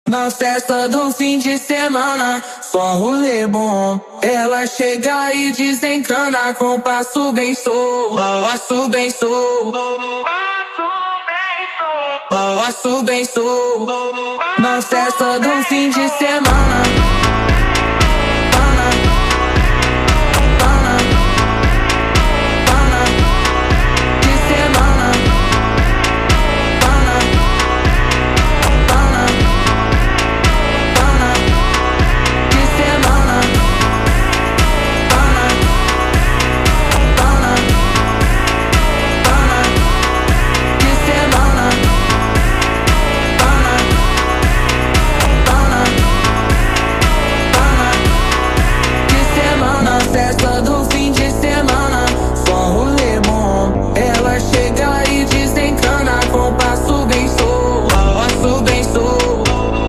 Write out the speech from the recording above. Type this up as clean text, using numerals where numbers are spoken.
Na festa do fim de semana, só um rolê bom. Ela chega e desencana com passo bem solto, passo bem solto, passo bem solto. Na festa do fim de semana.